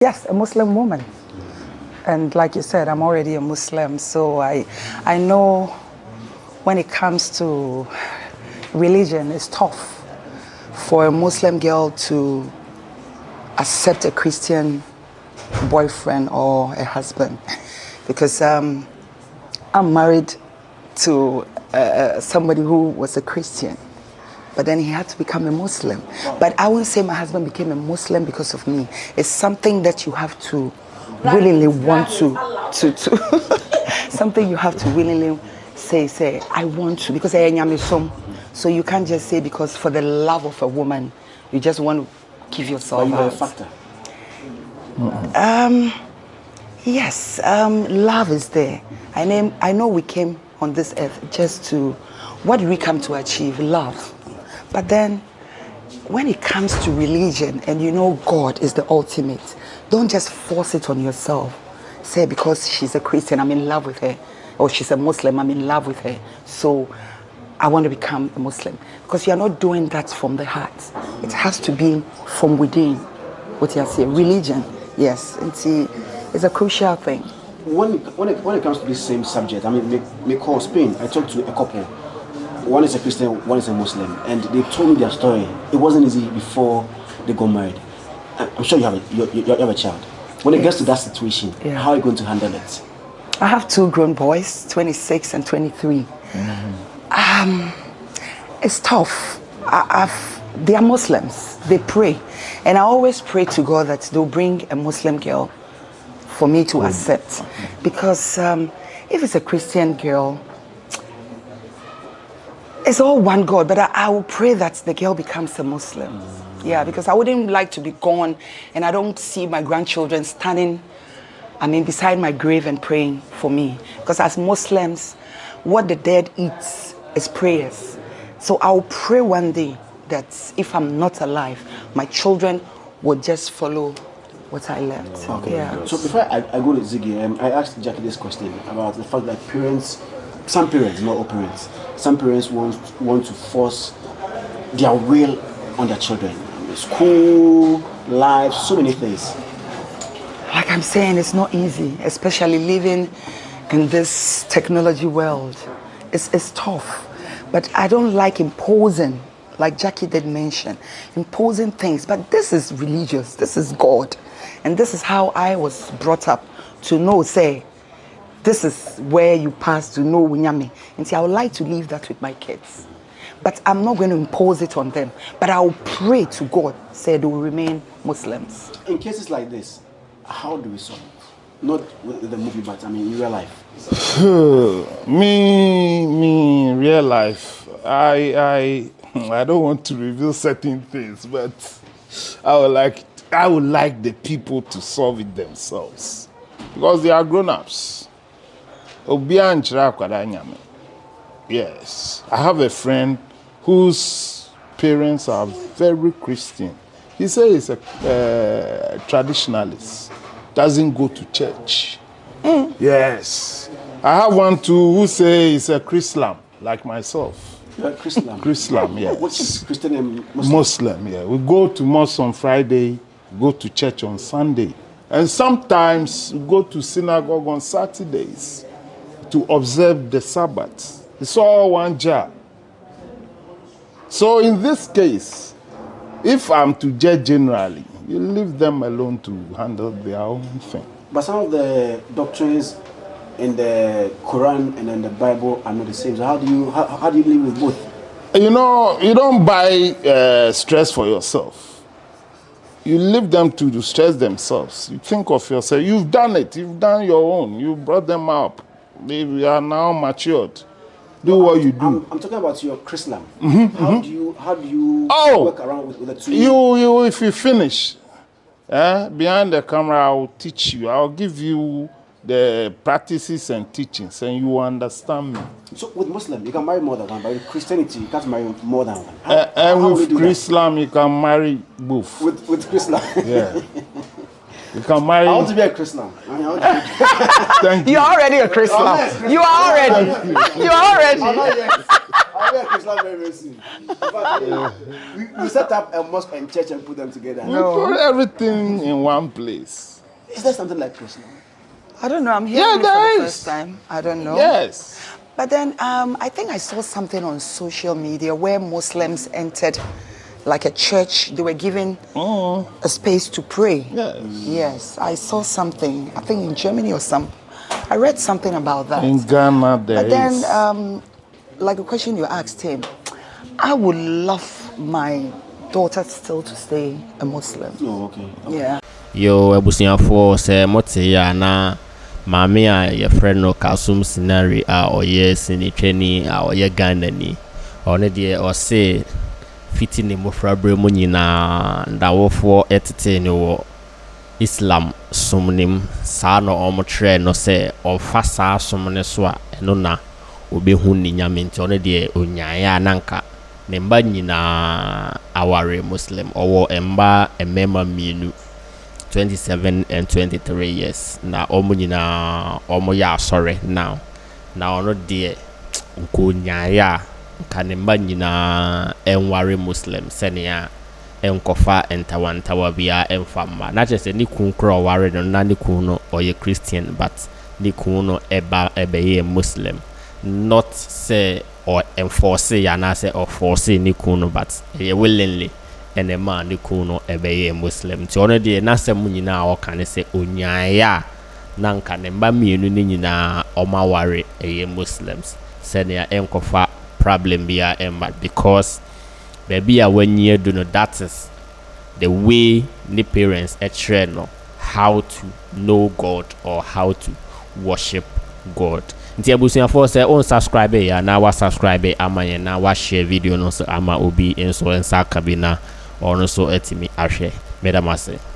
Yes, a Muslim woman. And like you said, I'm already a Muslim, so I know when it comes to religion, it's tough for a Muslim girl to accept a Christian boyfriend or a husband, because I'm married to somebody who was a Christian, but then he had to become a Muslim. But I wouldn't say my husband became a Muslim because of me. It's something that you have to willingly want to something you have to willingly say I want to, because I am some. So you can't just say because for the love of a woman you just want to give yourself you out. a factor. Yes, love is there. I know we came on this earth just to, what did we come to achieve? Love. But then when it comes to religion and you know God is the ultimate, don't just force it on yourself. Say because she's a Christian, I'm in love with her. Or she's a Muslim, I'm in love with her. So I want to become a Muslim. Because you are not doing that from the heart. It has to be from within. What you say, religion, yes. And see, it's a crucial thing. When it comes to this same subject, I mean, me call Spain, I talked to a couple. One is a Christian, one is a Muslim, and they told me their story. It wasn't easy before they got married. I'm sure you have a child. When it gets to that situation, how are you going to handle it? I have two grown boys, 26 and 23. It's tough. They are Muslims. They pray. And I always pray to God that they'll bring a Muslim girl for me to accept. Because if it's a Christian girl, it's all one God, but I will pray that the girl becomes a Muslim. Yeah, because I wouldn't like to be gone and I don't see my grandchildren standing, beside my grave and praying for me. Because as Muslims, what the dead eats is prayers. So I'll pray one day that if I'm not alive, my children will just follow what I left. Okay. Yeah. So before I go to Ziggy, I asked Jackie this question about the fact that some parents, not all parents, some parents want to force their will on their children. School, life, so many things. Like I'm saying, it's not easy, especially living in this technology world. It's tough. But I don't like imposing, like Jackie did mention, imposing things. But this is religious, this is God. And this is how I was brought up to know, say, this is where you pass to know Winyami. And see, I would like to leave that with my kids. But I'm not going to impose it on them. But I will pray to God, say they will remain Muslims. In cases like this, how do we solve it? Not with the movie, but in real life. me, real life. I don't want to reveal certain things, but I would like the people to solve it themselves, because they are grown-ups. Yes, I have a friend whose parents are very Christian. He says he's a traditionalist, doesn't go to church. Yes, I have one too who says he's a Chrislam, like myself. You're a Chrislam? Chrislam, yes. Which is Christian and Muslim? Muslim, yeah. We go to mosque on Friday, go to church on Sunday, and sometimes we go to synagogue on Saturdays to observe the Sabbath. It's all one job. So in this case, if I'm to judge generally, you leave them alone to handle their own thing. But some of the doctrines in the Quran and in the Bible are not the same. So how do you live with both? You know, you don't buy stress for yourself. You leave them to stress themselves. You think of yourself. You've done it. You've done your own. You brought them up. They are now matured. Do what you do. I'm talking about your Chrislam. How do you work around with the two? You if you finish, behind the camera, I will teach you. I'll give you the practices and teachings, and you will understand me. So with Muslim, you can marry more than one, but with Christianity, you can't marry more than one. And with Islam, you can marry both. With Chrislam? Yeah. You can marry. I want to be a Chrislam. Thank you. You're already a Chrislam. You are already. You are already. It's not very soon. We set up a mosque and church and put them together. We put everything in one place. Is there something like Islam? I don't know. I'm hearing it for the first time. I don't know. Yes. But then I think I saw something on social media where Muslims entered like a church. They were given a space to pray. Yes. Yes, I saw something. I think in Germany or some. I read something about that. In Ghana, there But then, is. like the question you asked him, I would love my daughter still to stay a Muslim. Oh, okay. Yeah. Yo, abusuafo se mote ya na maame a ye friend no Kasum Scenario a oye sinitweni a oye Ghana ni. One de o se fiti ne mofrabre mu nyina ndawofo etete ne wo Islam sumnim sa no omotre no se ofa sa sumne so a eno na obehu ni nyame nti one de onyaaya nanka ne mba nyina aware Muslim owo emba emema mienu 27 and 23 years na omo nyina omo ya sorry now na ono de nko nyaaya nka ne mba nyina enware Muslim senia enkofa entawantawa bia enfama na chese ni kun kro ware no na ni kun no oye Christian but ni kun no ebe Muslim not say or enforce ya na say or force ni kun no but ye willingly and a man ni kun no ebe Muslim ti ono de na sem nyina o kan say onyaaya na nka ne mba mienu ni nyina o ma ware Muslims senia enkofa problem bia emma because baby when you do know that is the way the parents train how to know God or how to worship God. Nti abusuafo say on subscribe ya na wa subscribe ama ye na wa share video no so ama obi influencer kabina or no so etimi ahwe medamase.